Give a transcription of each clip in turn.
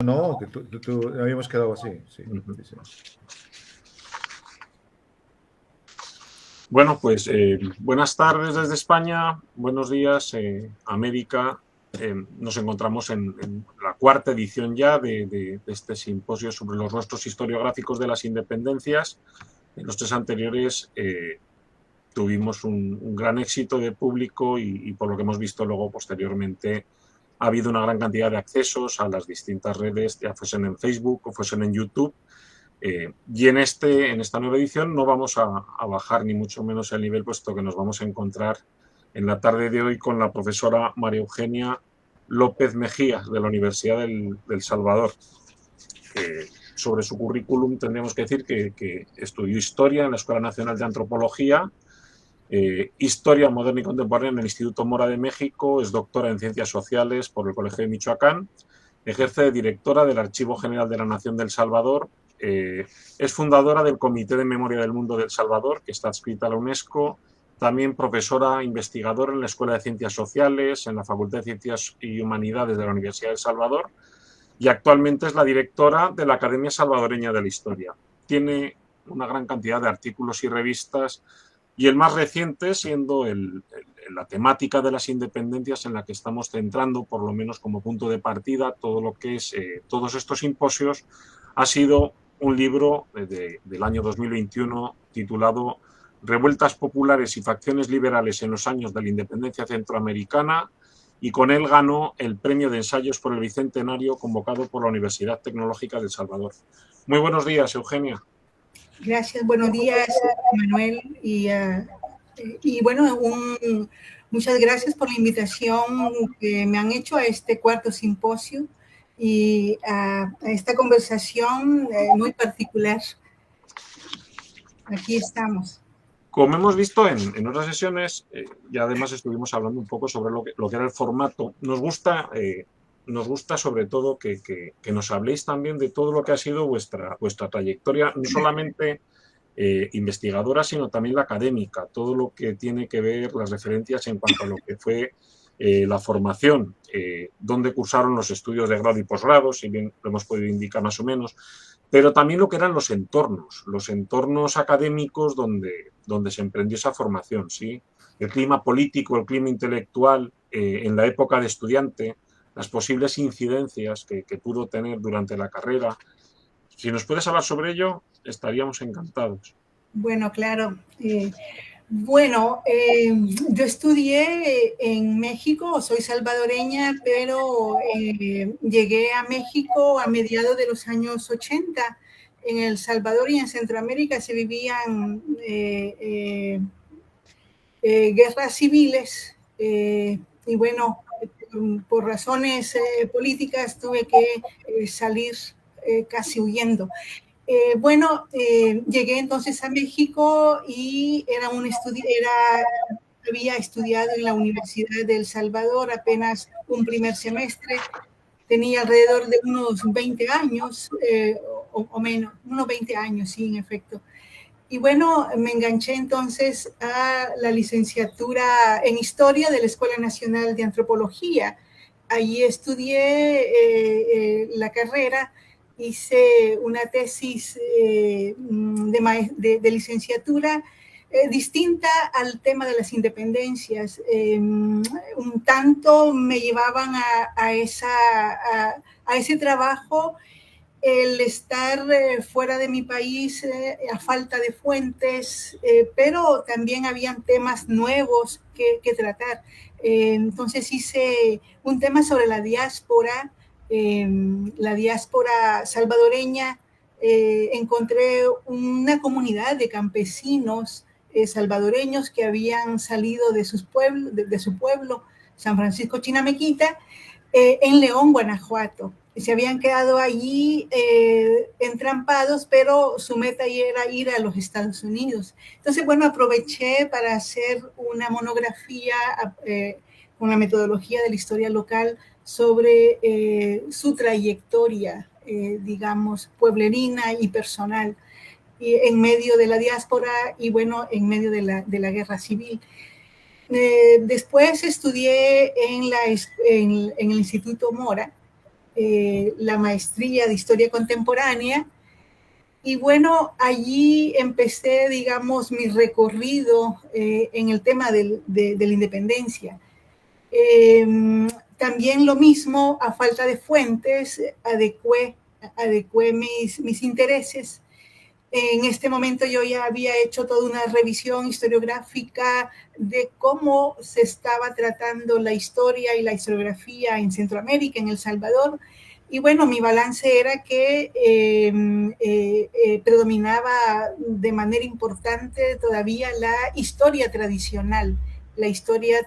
No, que tú habíamos quedado así, sí, Ujú. sí, sí. Bueno, pues buenas tardes desde España, buenos días, América. Nos encontramos en la cuarta edición ya de este simposio sobre los rostros historiográficos de las independencias. En los tres anteriores tuvimos un gran éxito de público y por lo que hemos visto luego posteriormente ha habido una gran cantidad de accesos a las distintas redes, ya fuesen en Facebook o fuesen en YouTube. Y en esta nueva edición no vamos a bajar ni mucho menos el nivel, puesto que nos vamos a encontrar en la tarde de hoy con la profesora María Eugenia López Mejía de la Universidad del Salvador. Sobre su currículum tendríamos que decir que estudió Historia en la Escuela Nacional de Antropología, Historia Moderna y Contemporánea en el Instituto Mora de México, es doctora en Ciencias Sociales por el Colegio de Michoacán, ejerce de directora del Archivo General de la Nación del Salvador, es fundadora del Comité de Memoria del Mundo del Salvador, que está adscrita a la UNESCO, también profesora investigadora en la Escuela de Ciencias Sociales, en la Facultad de Ciencias y Humanidades de la Universidad de El Salvador, y actualmente es la directora de la Academia Salvadoreña de la Historia. Tiene una gran cantidad de artículos y revistas, y el más reciente siendo la temática de las independencias, en la que estamos centrando, por lo menos como punto de partida, todo lo que es todos estos simposios. Ha sido un libro del año 2021 titulado Revueltas populares y facciones liberales en los años de la independencia centroamericana, y con él ganó el premio de ensayos por el Bicentenario convocado por la Universidad Tecnológica de El Salvador. Muy buenos días, Eugenia. Gracias, buenos días, Manuel. Y bueno, muchas gracias por la invitación que me han hecho a este cuarto simposio y a esta conversación muy particular. Aquí estamos. Como hemos visto en otras sesiones, y además estuvimos hablando un poco sobre lo que era el formato, nos gusta sobre todo que nos habléis también de todo lo que ha sido vuestra trayectoria, no solamente investigadora, sino también la académica, todo lo que tiene que ver, las referencias en cuanto a lo que fue la formación, dónde cursaron los estudios de grado y posgrado, si bien lo hemos podido indicar más o menos, pero también lo que eran los entornos académicos donde se emprendió esa formación, ¿sí? El clima político, el clima intelectual en la época de estudiante, las posibles incidencias que pudo tener durante la carrera. Si nos puedes hablar sobre ello, estaríamos encantados. Bueno, claro. Yo estudié en México, soy salvadoreña, pero llegué a México a mediados de los años 80. En El Salvador y en Centroamérica se vivían guerras civiles y bueno, por razones políticas tuve que salir casi huyendo. Llegué entonces a México y había estudiado en la Universidad de El Salvador apenas un primer semestre, tenía alrededor de unos 20 años o menos, unos 20 años, sí, en efecto. Y bueno, me enganché entonces a la licenciatura en Historia de la Escuela Nacional de Antropología. Allí estudié la carrera, hice una tesis de licenciatura distinta al tema de las independencias. Un tanto me llevaban a ese trabajo el estar fuera de mi país a falta de fuentes, pero también habían temas nuevos que tratar. Entonces hice un tema sobre la diáspora salvadoreña. Encontré una comunidad de campesinos salvadoreños que habían salido de su pueblo, San Francisco Chinamequita, en León, Guanajuato. Se habían quedado allí entrampados, pero su meta era ir a los Estados Unidos. Entonces, bueno, aproveché para hacer una monografía con la metodología de la historia local sobre su trayectoria, digamos, pueblerina y personal, y en medio de la diáspora y, bueno, en medio de la guerra civil. Después estudié en el Instituto Mora, la maestría de Historia Contemporánea. Y bueno, allí empecé, digamos, mi recorrido en el tema de la independencia. También lo mismo, a falta de fuentes, adecué mis intereses. En este momento yo ya había hecho toda una revisión historiográfica de cómo se estaba tratando la historia y la historiografía en Centroamérica, en El Salvador. Y bueno, mi balance era que predominaba de manera importante todavía la historia tradicional, la historia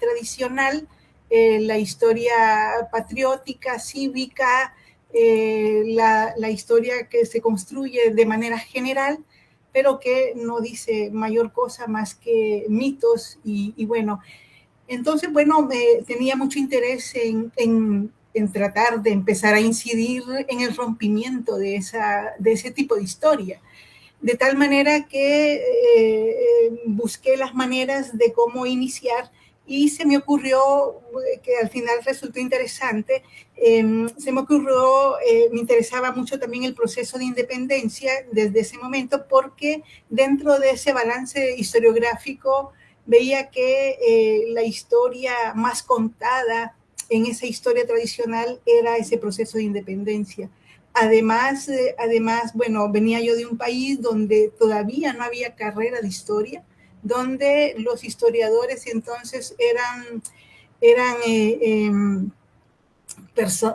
patriótica, cívica, la historia que se construye de manera general, pero que no dice mayor cosa más que mitos y bueno. Entonces, bueno, tenía mucho interés en tratar de empezar a incidir en el rompimiento de ese tipo de historia. De tal manera que busqué las maneras de cómo iniciar y se me ocurrió, que al final resultó interesante, me interesaba mucho también el proceso de independencia desde ese momento, porque dentro de ese balance historiográfico veía que la historia más contada en esa historia tradicional era ese proceso de independencia. Además, bueno, venía yo de un país donde todavía no había carrera de historia, donde los historiadores entonces eran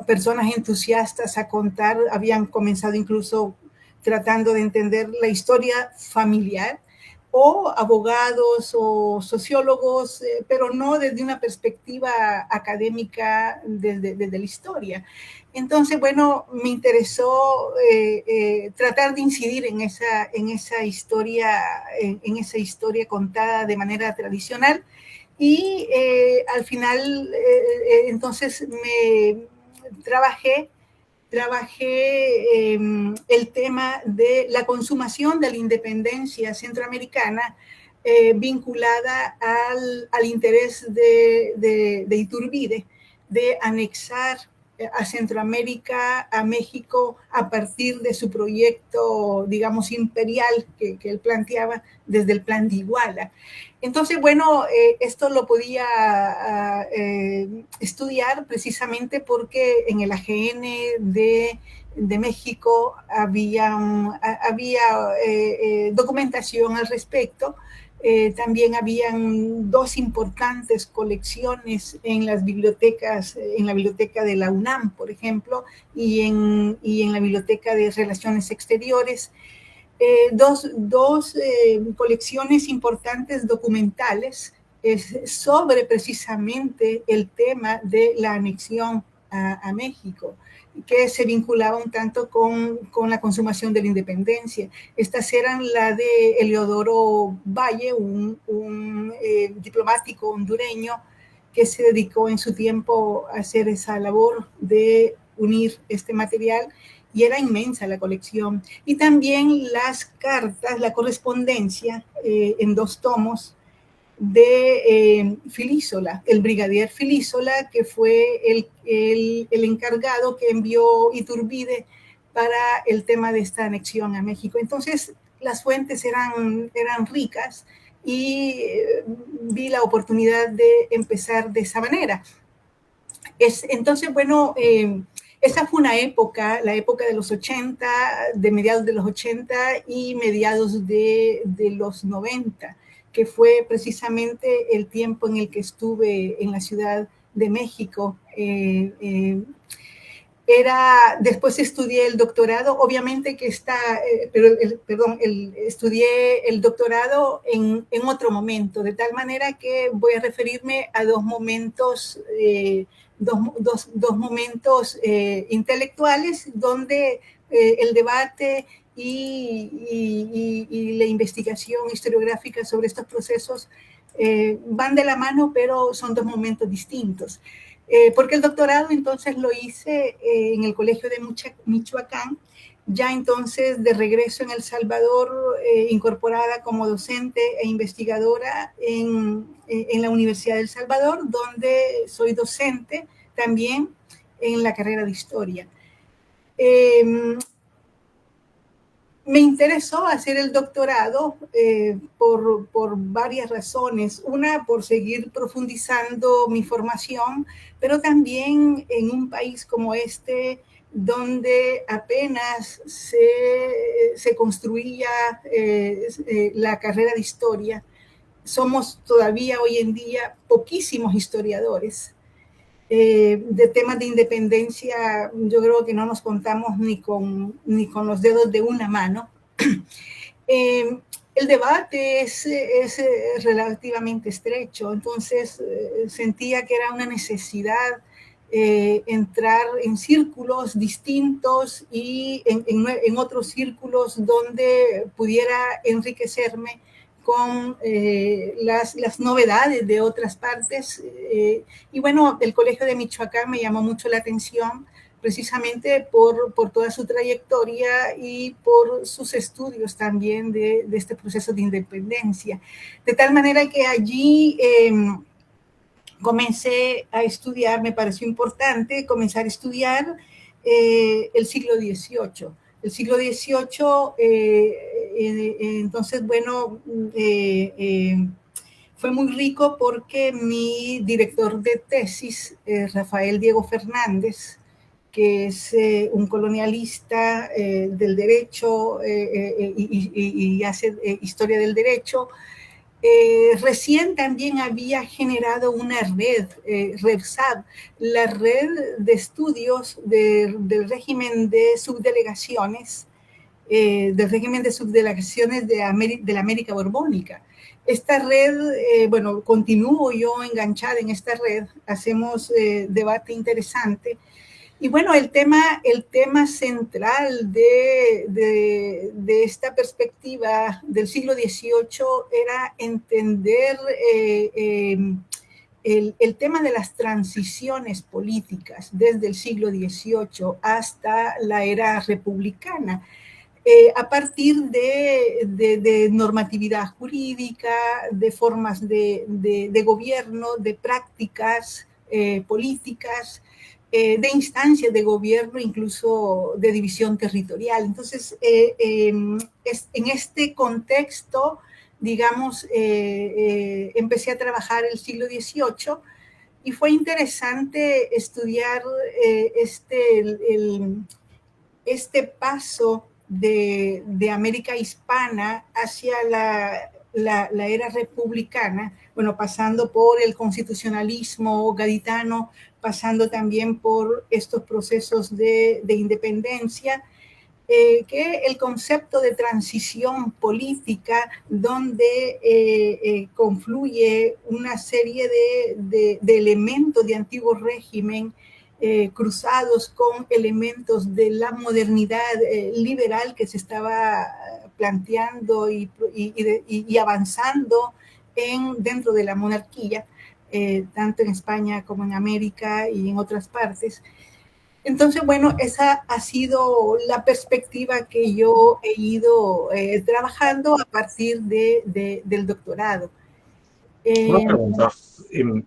personas entusiastas a contar, habían comenzado incluso tratando de entender la historia familiar, o abogados o sociólogos, pero no desde una perspectiva académica desde la historia. Entonces, bueno, me interesó tratar de incidir en esa historia contada de manera tradicional. Y al final, entonces, trabajé el tema de la consumación de la independencia centroamericana vinculada al interés de Iturbide de anexar a Centroamérica, a México, a partir de su proyecto, digamos, imperial que él planteaba desde el Plan de Iguala. Entonces, bueno, esto lo podía estudiar precisamente porque en el AGN de México había documentación al respecto. También habían dos importantes colecciones en las bibliotecas, en la biblioteca de la UNAM, por ejemplo, y en la biblioteca de Relaciones Exteriores, dos colecciones importantes documentales sobre precisamente el tema de la anexión a México, que se vinculaba un tanto con la consumación de la independencia. Estas eran la de Eleodoro Valle, un diplomático hondureño que se dedicó en su tiempo a hacer esa labor de unir este material, y era inmensa la colección. Y también las cartas, la correspondencia en 2 tomos de Filísola, el brigadier Filísola, que fue el encargado que envió Iturbide para el tema de esta anexión a México. Entonces, las fuentes eran ricas y vi la oportunidad de empezar de esa manera. Entonces, bueno, esa fue una época, la época de los 80, de mediados de los 80 y mediados de los 90, que fue precisamente el tiempo en el que estuve en la Ciudad de México. Después estudié el doctorado, obviamente que estudié el doctorado en otro momento, de tal manera que voy a referirme a dos momentos intelectuales donde el debate y la investigación historiográfica sobre estos procesos van de la mano, pero son dos momentos distintos. Porque el doctorado entonces lo hice en el Colegio de Michoacán, ya entonces de regreso en El Salvador, incorporada como docente e investigadora en la Universidad de El Salvador, donde soy docente también en la carrera de Historia. Me interesó hacer el doctorado por varias razones. Una, por seguir profundizando mi formación, pero también en un país como este, donde apenas se construía la carrera de historia. Somos todavía hoy en día poquísimos historiadores. De temas de independencia, yo creo que no nos contamos ni con los dedos de una mano. El debate es relativamente estrecho, entonces sentía que era una necesidad entrar en círculos distintos y en otros círculos donde pudiera enriquecerme con las novedades de otras partes. Y bueno, el Colegio de Michoacán me llamó mucho la atención, precisamente por toda su trayectoria y por sus estudios también de este proceso de independencia. De tal manera que allí comencé a estudiar, me pareció importante comenzar a estudiar el siglo XVIII. El siglo XVIII, entonces, bueno, fue muy rico porque mi director de tesis, Rafael Diego Fernández, que es un colonialista del derecho y hace historia del derecho, recién también había generado una red, REVSAB, la red de estudios del régimen de subdelegaciones, de la América Borbónica. Esta red, bueno, continúo yo enganchada en esta red, hacemos debate interesante. Y bueno, el tema central de esta perspectiva del siglo XVIII era entender el tema de las transiciones políticas desde el siglo XVIII hasta la era republicana, a partir de normatividad jurídica, de formas de gobierno, de prácticas políticas, de instancias de gobierno, incluso de división territorial. Entonces, en este contexto, digamos, empecé a trabajar el siglo XVIII y fue interesante estudiar este paso de América hispana hacia la era republicana, bueno, pasando por el constitucionalismo gaditano, pasando también por estos procesos de independencia, que el concepto de transición política, donde confluye una serie de elementos de antiguo régimen cruzados con elementos de la modernidad liberal que se estaba planteando y avanzando dentro de la monarquía, tanto en España como en América y en otras partes. Entonces, bueno, esa ha sido la perspectiva que yo he ido trabajando a partir del doctorado. Una pregunta.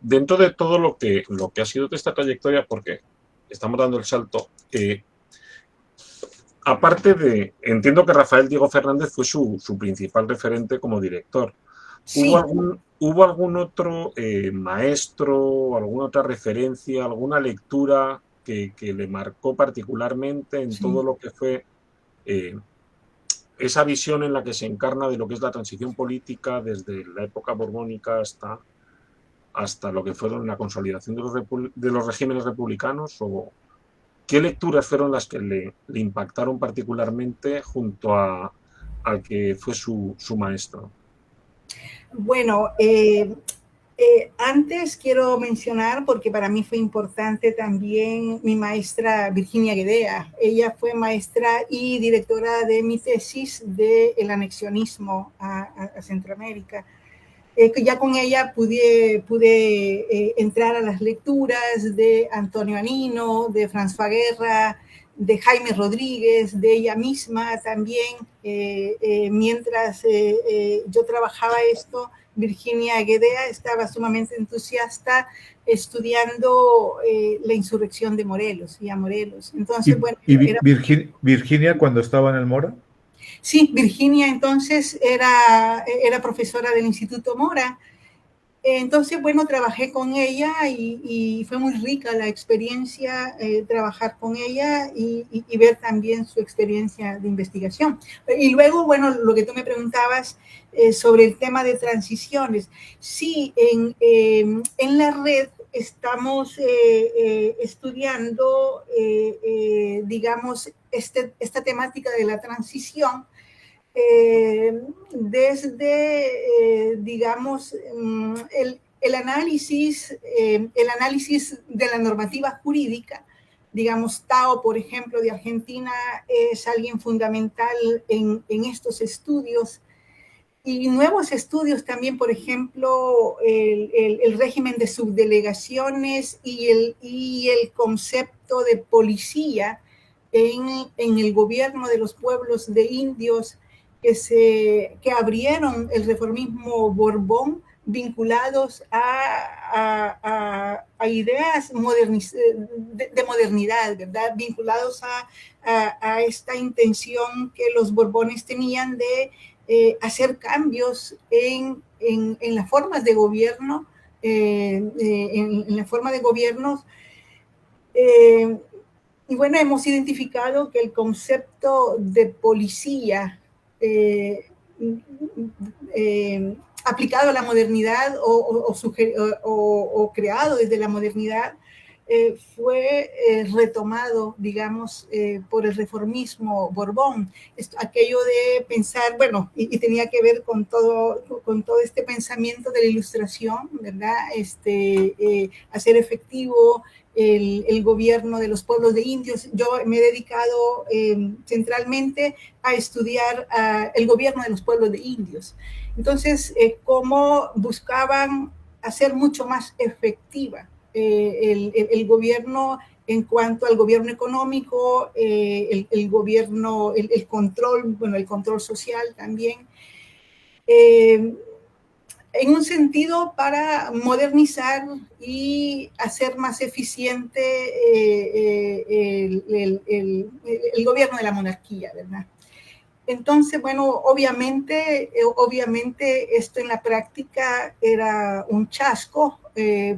Dentro de todo lo que ha sido de esta trayectoria, porque estamos dando el salto, aparte entiendo que Rafael Diego Fernández fue su principal referente como director. Sí. ¿Hubo algún otro maestro, alguna otra referencia, alguna lectura que le marcó particularmente en todo lo que fue esa visión en la que se encarna de lo que es la transición política desde la época borbónica hasta lo que fueron la consolidación de los regímenes republicanos? ¿O qué lecturas fueron las que le impactaron particularmente junto al que fue su maestro? Bueno, antes quiero mencionar, porque para mí fue importante también, mi maestra Virginia Guedea. Ella fue maestra y directora de mi tesis del anexionismo a Centroamérica. Ya con ella pude entrar a las lecturas de Antonio Anino, de François Guerra, de Jaime Rodríguez, de ella misma también. Mientras yo trabajaba esto, Virginia Guedea estaba sumamente entusiasta estudiando la insurrección de Morelos y a Morelos. Entonces, bueno, ¿Y Virginia cuando estaba en el Mora? Sí, Virginia entonces era profesora del Instituto Mora. Entonces, bueno, trabajé con ella y fue muy rica la experiencia, trabajar con ella y ver también su experiencia de investigación. Y luego, bueno, lo que tú me preguntabas sobre el tema de transiciones. Sí, en la red estamos estudiando, digamos, esta temática de la transición desde, digamos, el análisis de la normativa jurídica. Digamos, Tao, por ejemplo, de Argentina, es alguien fundamental en estos estudios. Y nuevos estudios también, por ejemplo, el régimen de subdelegaciones y el concepto de policía en el gobierno de los pueblos de indios que abrieron el reformismo Borbón, vinculados a ideas de modernidad, ¿verdad? Vinculados a esta intención que los Borbones tenían de hacer cambios en las formas de gobierno, en la forma de gobiernos. Y bueno, hemos identificado que el concepto de policía aplicado a la modernidad o creado desde la modernidad fue retomado, digamos, por el reformismo Borbón. Aquello de pensar, bueno, y tenía que ver con todo este pensamiento de la Ilustración, ¿verdad? Hacer efectivo el gobierno de los pueblos de indios. Yo me he dedicado centralmente a estudiar el gobierno de los pueblos de indios. Entonces, cómo buscaban hacer mucho más efectiva el gobierno en cuanto al gobierno económico, el gobierno, el control, bueno, el control social también. En un sentido para modernizar y hacer más eficiente el gobierno de la monarquía, ¿verdad? Entonces, bueno, obviamente esto en la práctica era un chasco,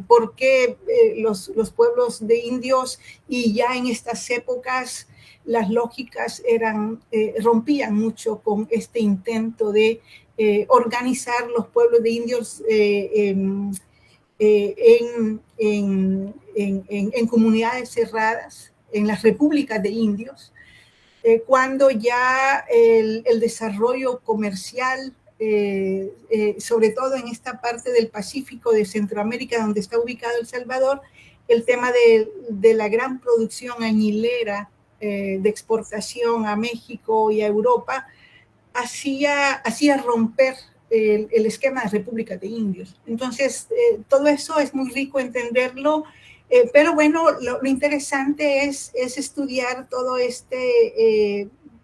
porque los pueblos de indios y ya en estas épocas las lógicas rompían mucho con este intento de organizar los pueblos de indios en comunidades cerradas, en las repúblicas de indios, cuando ya el desarrollo comercial, sobre todo en esta parte del Pacífico, de Centroamérica, donde está ubicado El Salvador, el tema de la gran producción añilera de exportación a México y a Europa, hacía romper el esquema de repúblicas de indios. Entonces, todo eso es muy rico entenderlo, pero bueno, lo interesante es estudiar todo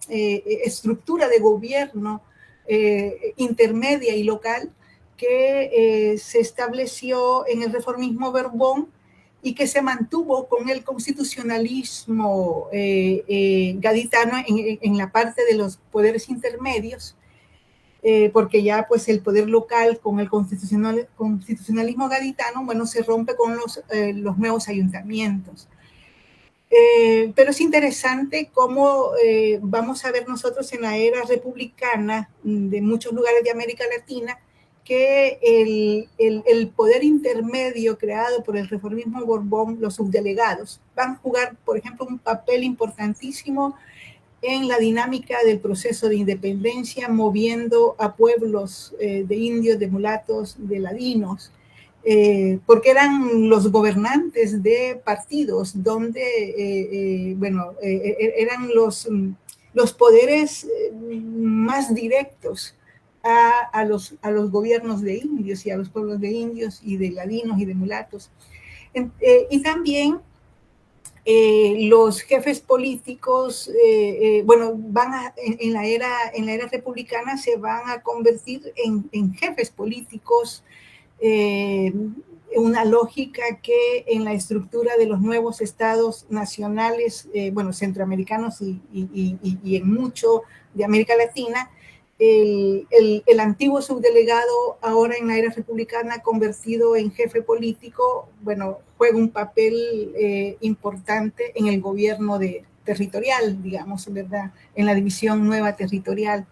estructura de gobierno intermedia y local que se estableció en el reformismo Borbón y que se mantuvo con el constitucionalismo gaditano en la parte de los poderes intermedios, porque ya pues el poder local con el constitucionalismo gaditano, bueno, se rompe con los nuevos ayuntamientos. Pero es interesante cómo vamos a ver nosotros en la era republicana de muchos lugares de América Latina que el poder intermedio creado por el reformismo Borbón, los subdelegados, van a jugar, por ejemplo, un papel importantísimo en la dinámica del proceso de independencia, moviendo a pueblos de indios, de mulatos, de ladinos, porque eran los gobernantes de partidos donde, eran los poderes más directos a los gobiernos de indios y a los pueblos de indios y de ladinos y de mulatos. Y también los jefes políticos, en la era republicana se van a convertir en jefes políticos una lógica que en la estructura de los nuevos estados nacionales, centroamericanos y en mucho de América Latina, el antiguo subdelegado, ahora en la era republicana, convertido en jefe político, juega un papel importante en el gobierno territorial, digamos, ¿verdad? En la división nueva territorial.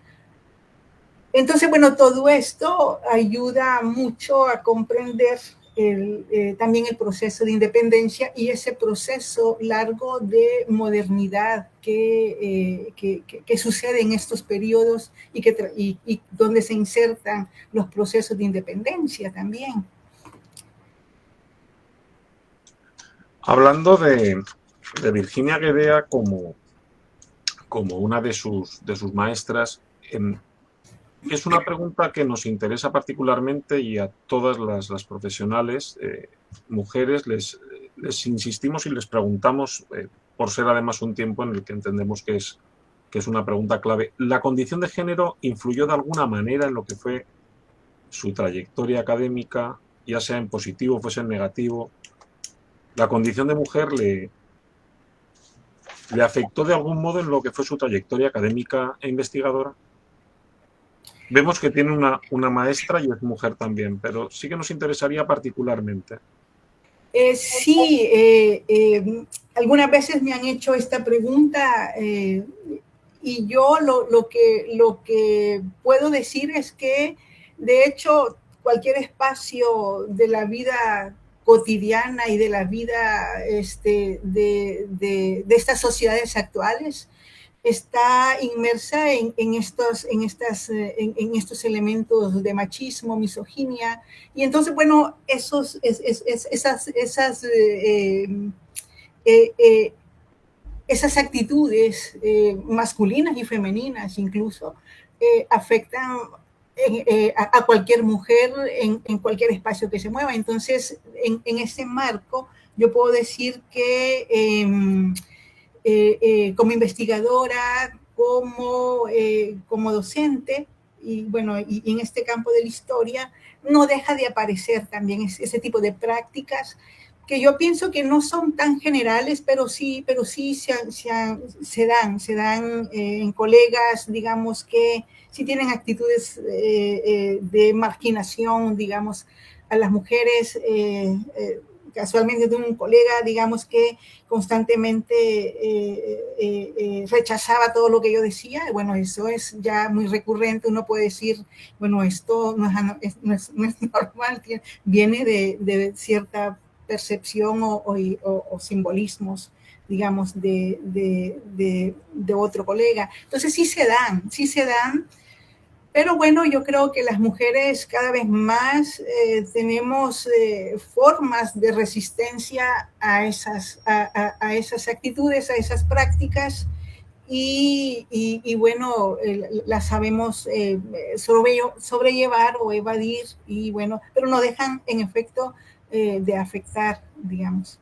Entonces, todo esto ayuda mucho a comprender también el proceso de independencia y ese proceso largo de modernidad que sucede en estos periodos y donde se insertan los procesos de independencia también. Hablando de Virginia Guedea como una de sus maestras, es una pregunta que nos interesa particularmente y a todas las profesionales, mujeres, les insistimos y les preguntamos, por ser además un tiempo en el que entendemos que es una pregunta clave. ¿La condición de género influyó de alguna manera en lo que fue su trayectoria académica, ya sea en positivo, fuese en negativo? ¿La condición de mujer le afectó de algún modo en lo que fue su trayectoria académica e investigadora? Vemos que tiene una maestra y es mujer también, pero sí que nos interesaría particularmente. Sí, algunas veces me han hecho esta pregunta y yo lo que puedo decir es que, de hecho, cualquier espacio de la vida cotidiana y de la vida de estas sociedades actuales está inmersa en estos elementos de machismo, misoginia, y entonces, esas actitudes masculinas y femeninas incluso afectan a cualquier mujer en cualquier espacio que se mueva. Entonces, en ese marco, yo puedo decir que como investigadora, como docente, y en este campo de la historia, no deja de aparecer también ese tipo de prácticas que yo pienso que no son tan generales, pero sí se dan en colegas, digamos, que sí tienen actitudes de marginación, digamos, a las mujeres. Casualmente de un colega, digamos, que constantemente rechazaba todo lo que yo decía. Eso es ya muy recurrente. Uno puede decir, esto no es normal, viene de cierta percepción o simbolismos, digamos, de otro colega. Entonces sí se dan, pero yo creo que las mujeres cada vez más tenemos formas de resistencia a esas actitudes, a esas prácticas, y las sabemos sobrellevar o evadir, pero no dejan en efecto de afectar, digamos.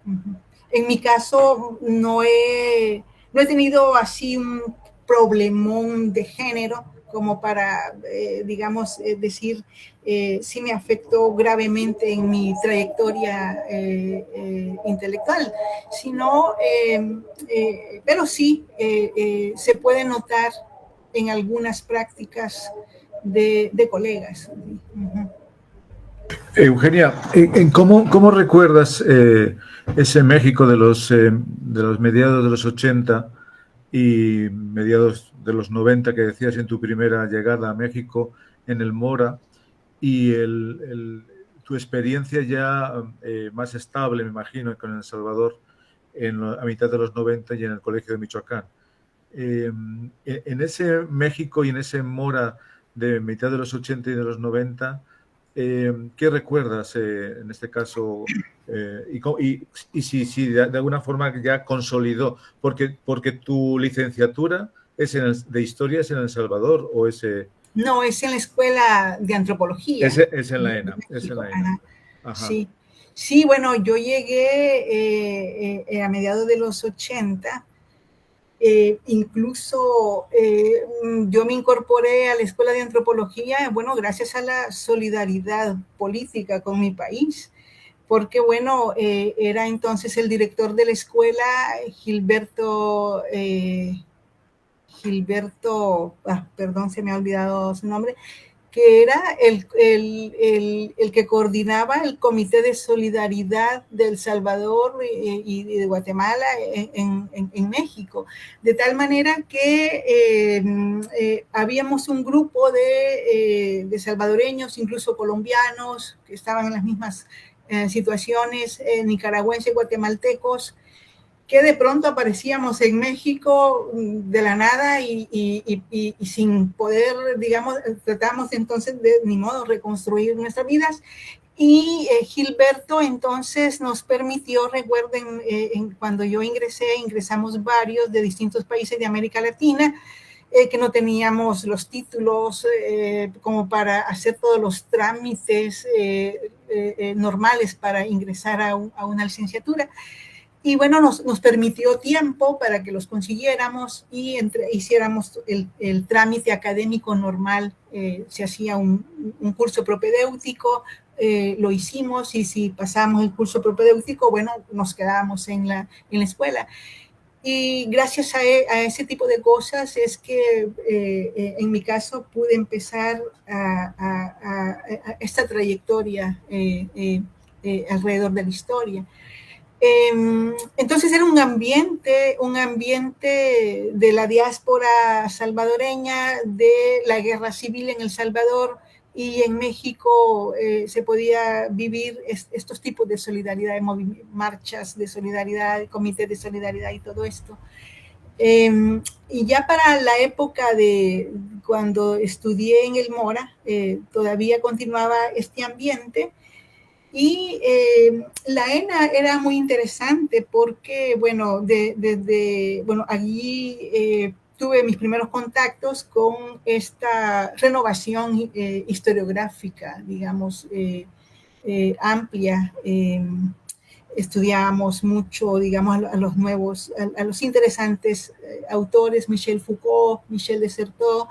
En mi caso no he tenido así un problemón de género como para, decir si me afectó gravemente en mi trayectoria intelectual, sino, pero sí se puede notar en algunas prácticas de colegas. Eugenia, ¿cómo recuerdas ese México de los mediados de los 80 y mediados de los 90 que decías en tu primera llegada a México, en el Mora, y tu experiencia ya más estable, me imagino, con El Salvador a mitad de los 90 y en el Colegio de Michoacán? En ese México y en ese Mora de mitad de los 80 y de los 90, ¿qué recuerdas en este caso? Y si de alguna forma ya consolidó, porque tu licenciatura de historia es en El Salvador o ese... No, es en la Escuela de Antropología. Es en la ENA. Es en la ENA. Ajá. Sí, yo llegué a mediados de los 80. Incluso yo me incorporé a la Escuela de Antropología, gracias a la solidaridad política con mi país. porque bueno, era entonces el director de la escuela, Gilberto, perdón, se me ha olvidado su nombre, que era el que coordinaba el Comité de Solidaridad de El Salvador y de Guatemala en México. De tal manera que habíamos un grupo de salvadoreños, incluso colombianos, que estaban en las mismas situaciones, nicaragüenses, guatemaltecos, que de pronto aparecíamos en México de la nada y sin poder, digamos, tratamos entonces de ni modo reconstruir nuestras vidas. Y Gilberto entonces nos permitió, recuerden, cuando yo ingresamos varios de distintos países de América Latina, que no teníamos los títulos como para hacer todos los trámites normales para ingresar a una licenciatura. Y bueno, nos permitió tiempo para que los consiguiéramos y hiciéramos el trámite académico normal. Se hacía un curso propedéutico, lo hicimos, y si pasamos el curso propedéutico, bueno, nos quedábamos en la escuela. Y gracias a ese tipo de cosas es que en mi caso pude empezar a esta trayectoria alrededor de la historia. Entonces era un ambiente de la diáspora salvadoreña, de la guerra civil en El Salvador, y en México se podía vivir estos tipos de solidaridad, de marchas de solidaridad, comités de solidaridad y todo esto. Y ya para la época de cuando estudié en el Mora, todavía continuaba este ambiente. Y la ENA era muy interesante porque, bueno, allí tuve mis primeros contactos con esta renovación historiográfica, digamos, amplia. Estudiábamos mucho, digamos, a los nuevos, a los interesantes autores, Michel Foucault, Michel de Certeau,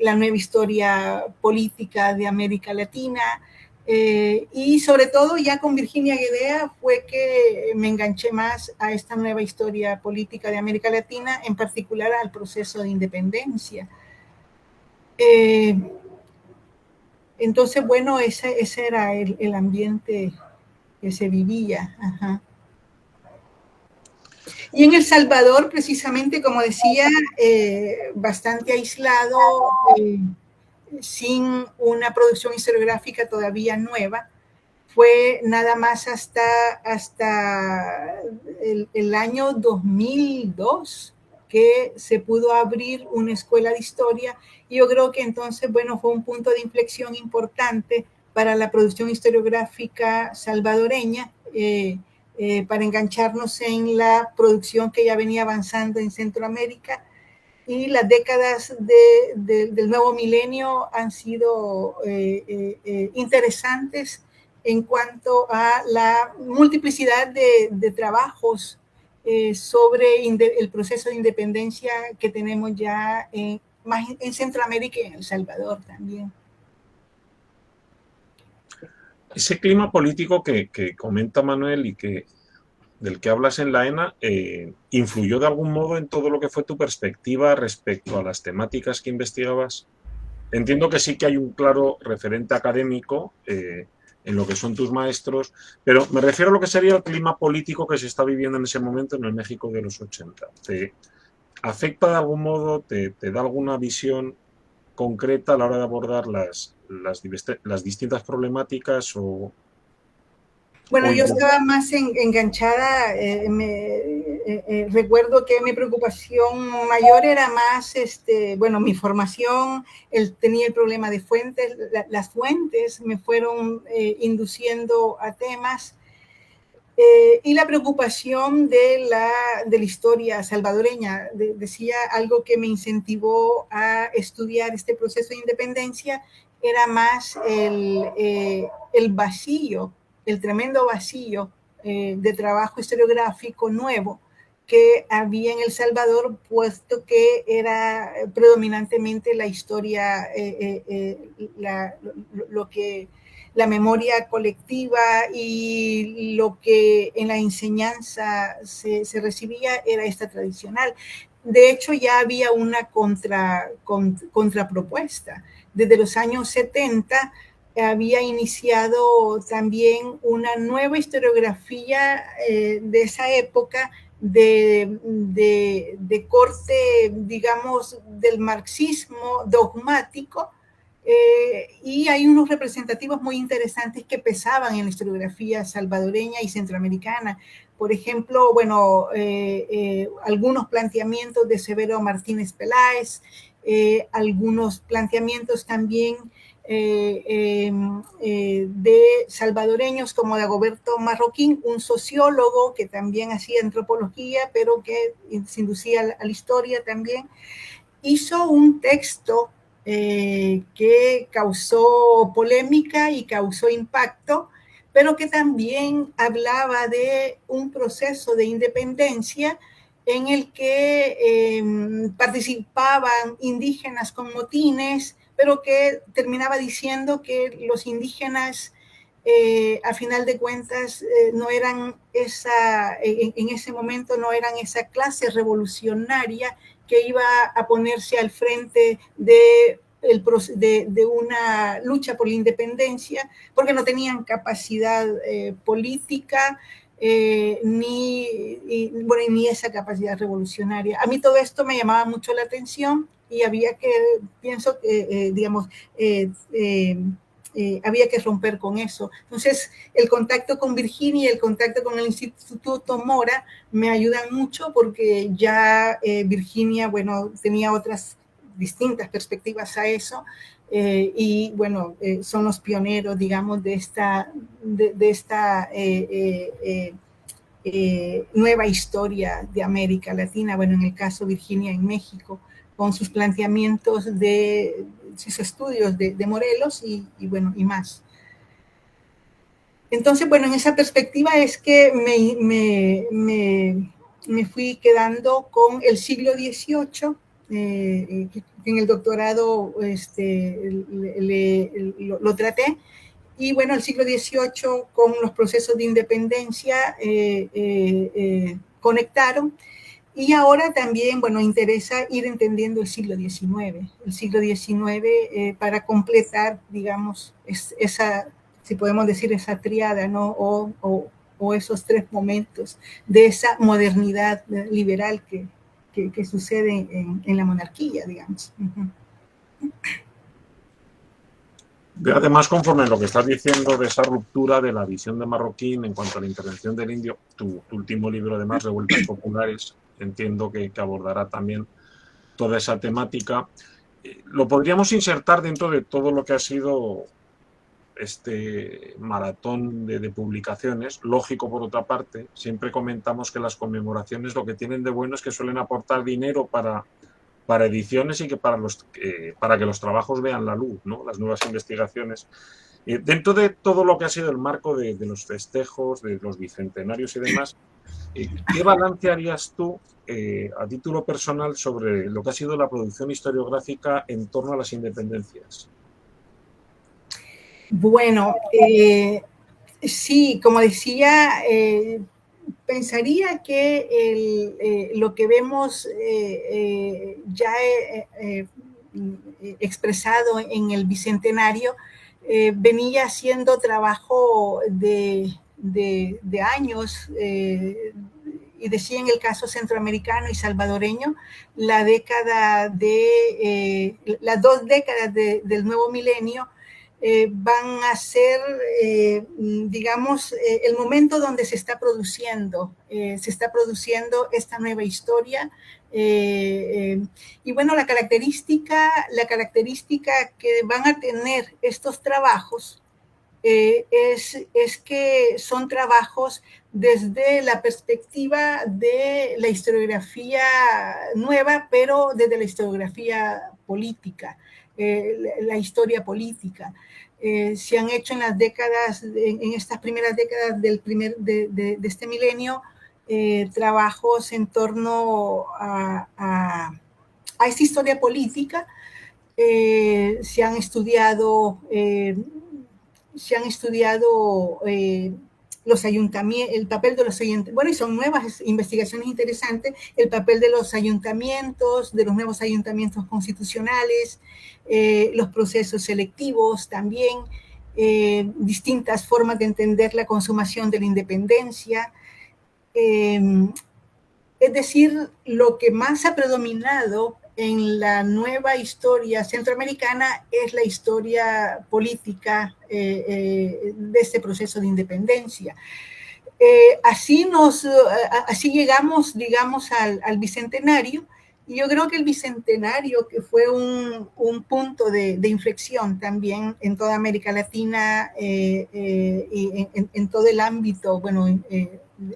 la nueva historia política de América Latina. Y sobre todo ya con Virginia Guedea fue que me enganché más a esta nueva historia política de América Latina, en particular al proceso de independencia. Entonces, bueno, ese era el ambiente que se vivía. Ajá. Y en El Salvador, precisamente, como decía, bastante aislado, sin una producción historiográfica todavía nueva. Fue nada más hasta el año 2002 que se pudo abrir una escuela de historia, y yo creo que entonces, bueno, fue un punto de inflexión importante para la producción historiográfica salvadoreña, para engancharnos en la producción que ya venía avanzando en Centroamérica. Y las décadas del nuevo milenio han sido interesantes en cuanto a la multiplicidad de trabajos sobre el proceso de independencia que tenemos ya más en Centroamérica y en El Salvador también. Ese clima político que comenta Manuel y del que hablas en la ENA, ¿influyó de algún modo en todo lo que fue tu perspectiva respecto a las temáticas que investigabas? Entiendo que sí que hay un claro referente académico en lo que son tus maestros, pero me refiero a lo que sería el clima político que se está viviendo en ese momento en el México de los 80. ¿Te afecta de algún modo, te da alguna visión concreta a la hora de abordar las distintas problemáticas Bueno, yo estaba más enganchada, recuerdo que mi preocupación mayor era más, bueno, mi formación, tenía el problema de fuentes, las fuentes me fueron induciendo a temas, y la preocupación de la historia salvadoreña. Decía, algo que me incentivó a estudiar este proceso de independencia era más el vacío, el tremendo vacío de trabajo historiográfico nuevo que había en El Salvador, puesto que era predominantemente la historia, lo que la memoria colectiva y lo que en la enseñanza se recibía era esta tradicional. De hecho, ya había una contrapropuesta. Desde los años 70 había iniciado también una nueva historiografía de esa época de corte, digamos, del marxismo dogmático, y hay unos representativos muy interesantes que pesaban en la historiografía salvadoreña y centroamericana. Por ejemplo, bueno, algunos planteamientos de Severo Martínez Peláez, algunos planteamientos también de salvadoreños como Dagoberto Marroquín, un sociólogo que también hacía antropología, pero que se inducía a la historia también, hizo un texto que causó polémica y causó impacto, pero que también hablaba de un proceso de independencia en el que participaban indígenas con motines, pero que terminaba diciendo que los indígenas, a final de cuentas, no eran en ese momento no eran esa clase revolucionaria que iba a ponerse al frente de una lucha por la independencia, porque no tenían capacidad política, ni esa capacidad revolucionaria. A mí todo esto me llamaba mucho la atención y había que, pienso, digamos, había que romper con eso. Entonces, el contacto con Virginia y el contacto con el Instituto Mora me ayudan mucho porque ya Virginia, bueno, tenía otras distintas perspectivas a eso, y bueno, son los pioneros, digamos, de esta nueva historia de América Latina, bueno, en el caso Virginia en México, con sus planteamientos de sus estudios de Morelos y bueno, y más. Entonces, bueno, en esa perspectiva es que me fui quedando con el siglo XVIII, en el doctorado lo traté, y bueno, el siglo XVIII con los procesos de independencia conectaron. Y ahora también, bueno, interesa ir entendiendo el siglo XIX para completar, digamos, esa, si podemos decir, esa triada, ¿no? O esos tres momentos de esa modernidad liberal que sucede en la monarquía, digamos. Además, conforme a lo que estás diciendo de esa ruptura de la visión de Marroquín en cuanto a la intervención del indio, tu último libro, además, Revueltas Populares, entiendo que abordará también toda esa temática. Lo podríamos insertar dentro de todo lo que ha sido este maratón de publicaciones. Lógico, por otra parte, siempre comentamos que las conmemoraciones lo que tienen de bueno es que suelen aportar dinero para ediciones y que para que los trabajos vean la luz, ¿no? Las nuevas investigaciones. Dentro de todo lo que ha sido el marco de los festejos, de los bicentenarios y demás, ¿qué balance harías tú a título personal sobre lo que ha sido la producción historiográfica en torno a las independencias? Bueno, sí, como decía, pensaría que lo que vemos ya expresado en el Bicentenario venía siendo trabajo de años, y decía en el caso centroamericano y salvadoreño, las dos décadas del nuevo milenio van a ser, digamos, el momento donde se está produciendo esta nueva historia. Y bueno, la característica que van a tener estos trabajos es que son trabajos desde la perspectiva de la historiografía nueva, pero desde la historiografía política, la historia política. Se han hecho en las décadas, en estas primeras décadas de este milenio, trabajos en torno a esta historia política. Se han estudiado se han estudiado los ayuntamientos, el papel de los ayuntamientos, bueno, y son nuevas investigaciones interesantes, el papel de los ayuntamientos, de los nuevos ayuntamientos constitucionales, los procesos selectivos también, distintas formas de entender la consumación de la independencia. Es decir, lo que más ha predominado en la nueva historia centroamericana es la historia política de este proceso de independencia. Así llegamos, digamos, al Bicentenario, y yo creo que el Bicentenario, que fue un punto de inflexión también en toda América Latina y en todo el ámbito, bueno,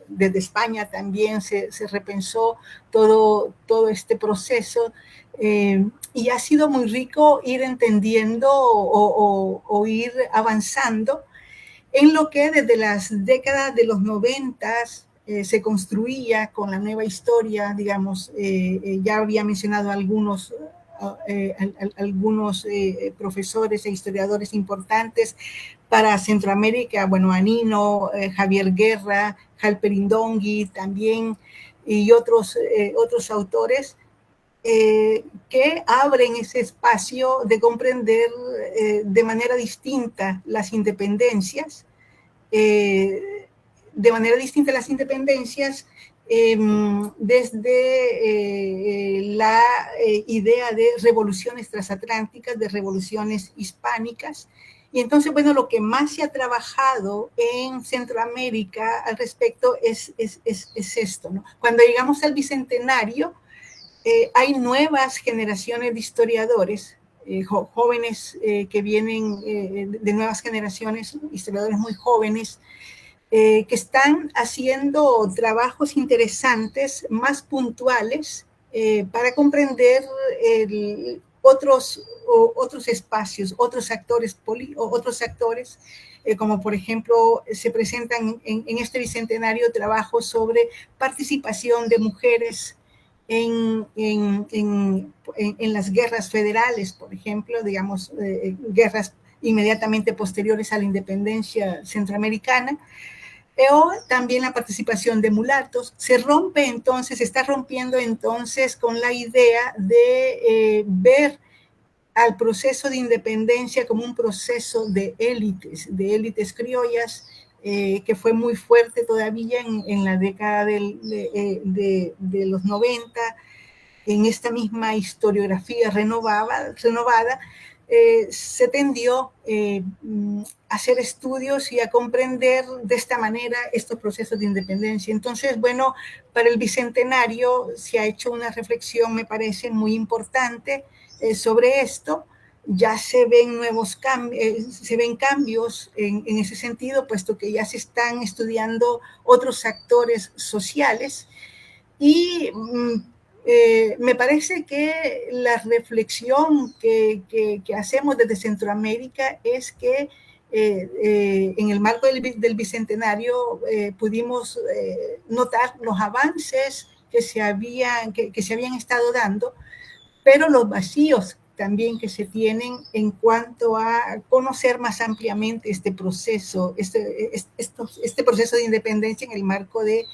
desde España también se repensó todo este proceso, y ha sido muy rico ir entendiendo o ir avanzando en lo que desde las décadas de los 90 se construía con la nueva historia, digamos, ya había mencionado algunos profesores e historiadores importantes para Centroamérica, bueno, Anino, Javier Guerra, Halperin Dongui también, y otros autores que abren ese espacio de comprender de manera distinta las independencias, desde la idea de revoluciones transatlánticas, de revoluciones hispánicas. Y entonces, bueno, lo que más se ha trabajado en Centroamérica al respecto es esto, ¿no? Cuando llegamos al Bicentenario, hay nuevas generaciones de historiadores, jóvenes que vienen de nuevas generaciones, historiadores muy jóvenes, que están haciendo trabajos interesantes, más puntuales, para comprender otros espacios, otros actores, como por ejemplo se presentan en este Bicentenario trabajos sobre participación de mujeres en las guerras federales, por ejemplo, digamos, guerras inmediatamente posteriores a la independencia centroamericana, o también la participación de mulatos. Se está rompiendo entonces con la idea de ver al proceso de independencia como un proceso de élites criollas, que fue muy fuerte todavía en la década de los 90, en esta misma historiografía renovada, se tendió a hacer estudios y a comprender de esta manera estos procesos de independencia. Entonces, bueno, para el Bicentenario se ha hecho una reflexión, me parece, muy importante sobre esto. Ya se ven cambios en ese sentido, puesto que ya se están estudiando otros actores sociales, y me parece que la reflexión que hacemos desde Centroamérica es que en el marco del Bicentenario pudimos notar los avances que se habían estado dando, pero los vacíos también que se tienen en cuanto a conocer más ampliamente este proceso, este proceso de independencia en el marco de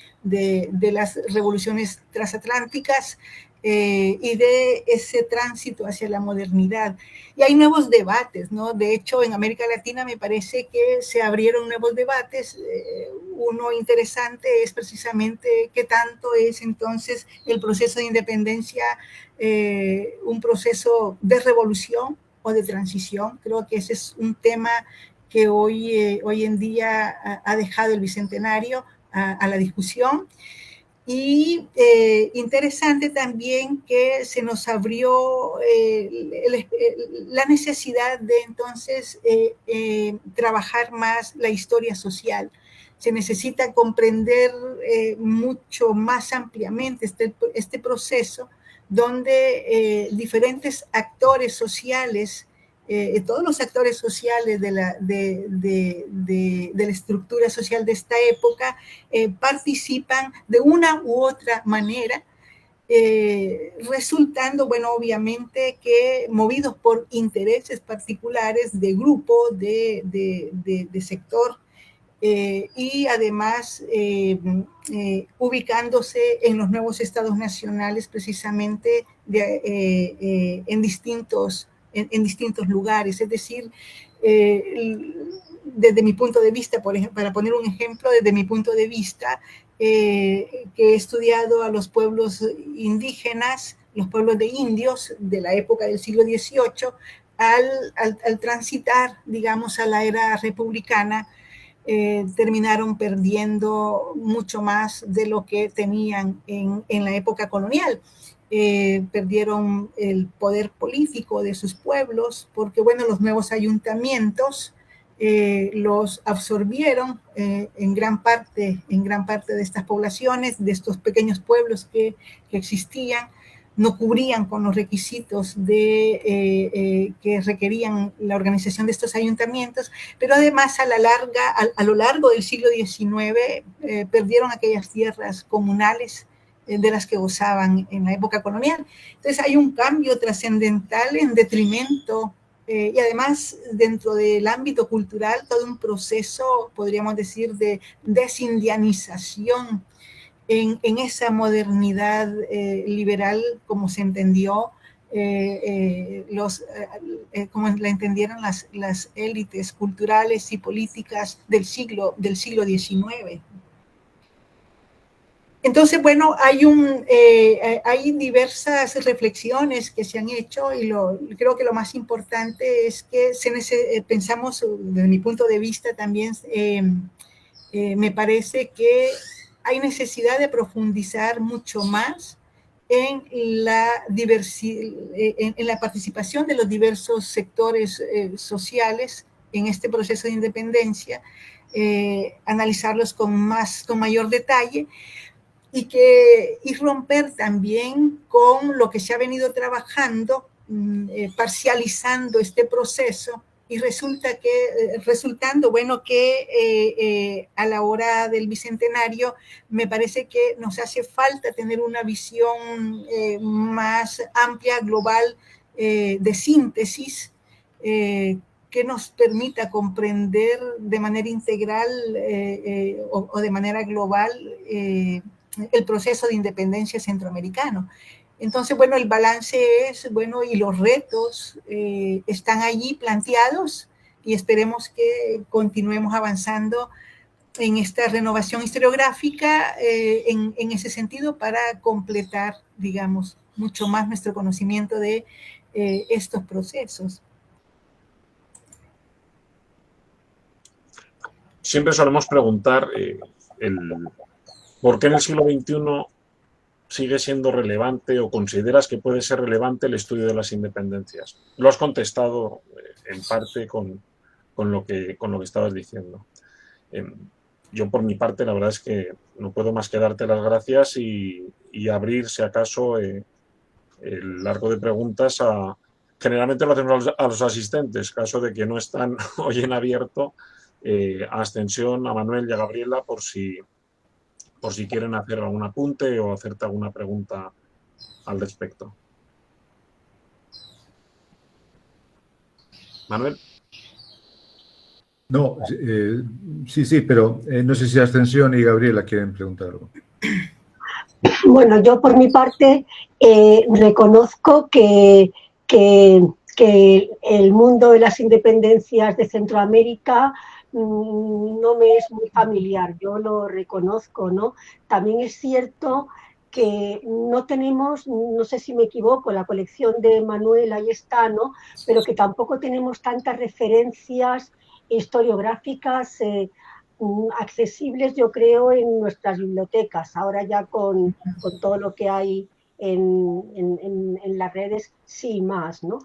las revoluciones transatlánticas y de ese tránsito hacia la modernidad. Y hay nuevos debates, ¿no? De hecho, en América Latina me parece que se abrieron nuevos debates. Uno interesante es precisamente qué tanto es entonces el proceso de independencia un proceso de revolución o de transición. Creo que ese es un tema que hoy en día ha dejado el Bicentenario a la discusión. Y interesante también que se nos abrió la necesidad de entonces trabajar más la historia social. Se necesita comprender mucho más ampliamente este proceso, donde diferentes actores sociales, todos los actores sociales de la estructura social de esta época participan de una u otra manera resultando, bueno, obviamente que movidos por intereses particulares de grupo, de sector, y además ubicándose en los nuevos estados nacionales precisamente en distintos lugares. Es decir, desde mi punto de vista, por ejemplo, para poner un ejemplo, desde mi punto de vista, que he estudiado a los pueblos indígenas, los pueblos de indios de la época del siglo XVIII, al transitar, digamos, a la era republicana, terminaron perdiendo mucho más de lo que tenían en la época colonial. Perdieron el poder político de sus pueblos porque, bueno, los nuevos ayuntamientos los absorbieron en gran parte de estas poblaciones, de estos pequeños pueblos que existían, no cubrían con los requisitos que requerían la organización de estos ayuntamientos, pero además a lo largo del siglo XIX perdieron aquellas tierras comunales de las que gozaban en la época colonial. Entonces hay un cambio trascendental en detrimento y además dentro del ámbito cultural todo un proceso, podríamos decir, de desindianización en esa modernidad liberal como se entendió, como la entendieron las élites culturales y políticas del siglo XIX. Entonces, bueno, hay diversas reflexiones que se han hecho y creo que lo más importante es que pensamos, desde mi punto de vista también, me parece que hay necesidad de profundizar mucho más en la participación de los diversos sectores sociales en este proceso de independencia, analizarlos con mayor detalle y romper también con lo que se ha venido trabajando, parcializando este proceso, y resultando, bueno, que a la hora del Bicentenario me parece que nos hace falta tener una visión más amplia, global, de síntesis, que nos permita comprender de manera integral o de manera global el proceso de independencia centroamericano. Entonces, bueno, el balance es, bueno, y los retos están allí planteados y esperemos que continuemos avanzando en esta renovación historiográfica en ese sentido para completar, digamos, mucho más nuestro conocimiento de estos procesos. Siempre solemos preguntar ¿por qué en el siglo XXI sigue siendo relevante o consideras que puede ser relevante el estudio de las independencias? Lo has contestado en parte con lo que estabas diciendo. Yo, por mi parte, la verdad es que no puedo más que darte las gracias y abrir, si acaso, el arco de preguntas generalmente lo hacemos a los asistentes, caso de que no están hoy en abierto, a Ascensión, a Manuel y a Gabriela, por si quieren hacer algún apunte o hacerte alguna pregunta al respecto. Manuel. No, sí, pero no sé si Ascensión y Gabriela quieren preguntar algo. Bueno, yo por mi parte reconozco que el mundo de las independencias de Centroamérica no me es muy familiar, yo lo reconozco, ¿no? También es cierto que no tenemos, no sé si me equivoco, la colección de Manuel ahí está, ¿no? Pero que tampoco tenemos tantas referencias historiográficas accesibles, yo creo, en nuestras bibliotecas. Ahora ya con todo lo que hay en las redes, sí más, ¿no?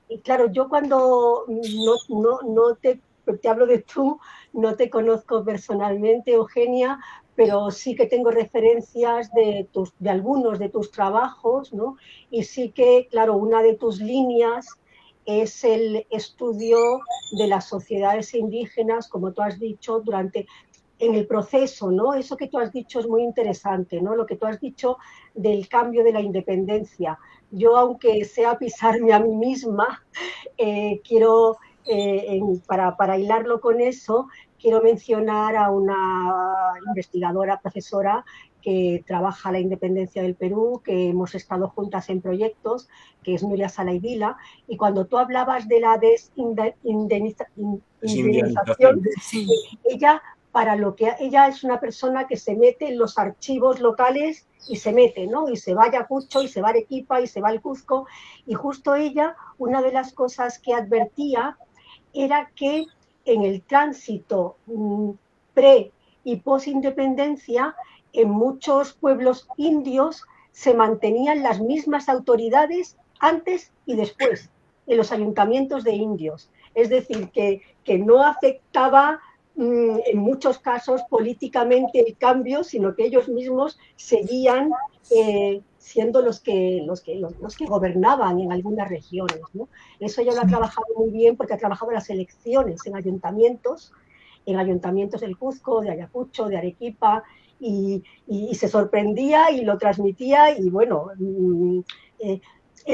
Y claro, yo cuando no te hablo de tú, no te conozco personalmente, Eugenia, pero sí que tengo referencias de algunos de tus trabajos, ¿no? Y sí que, claro, una de tus líneas es el estudio de las sociedades indígenas, como tú has dicho, durante en el proceso, ¿no? Eso que tú has dicho es muy interesante, ¿no? Lo que tú has dicho del cambio de la independencia. Yo, aunque sea pisarme a mí misma, quiero, para hilarlo con eso, quiero mencionar a una investigadora, profesora, que trabaja la independencia del Perú, que hemos estado juntas en proyectos, que es Nuria Salaidila, y cuando tú hablabas de la desindemnización, Desindianización. Sí. ella, para lo que ella es una persona que se mete en los archivos locales y se mete, ¿no? Y se va a Ayacucho, y se va a Arequipa, y se va al Cuzco, y justo ella, una de las cosas que advertía era que en el tránsito pre y post independencia, en muchos pueblos indios se mantenían las mismas autoridades antes y después, en los ayuntamientos de indios. Es decir, que no afectaba en muchos casos políticamente el cambio, sino que ellos mismos seguían siendo los que gobernaban en algunas regiones, ¿no? Eso ella lo ha trabajado muy bien porque ha trabajado las elecciones en ayuntamientos del Cuzco, de Ayacucho, de Arequipa, y se sorprendía y lo transmitía, y bueno, en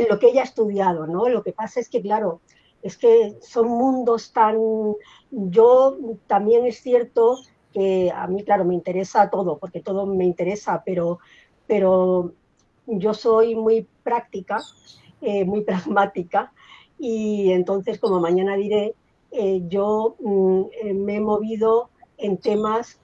lo que ella ha estudiado, ¿no? Lo que pasa es que, claro, es que son mundos tan... Yo también es cierto que a mí, claro, me interesa todo, porque todo me interesa, pero yo soy muy práctica, muy pragmática, y entonces, como mañana diré, yo me he movido en temas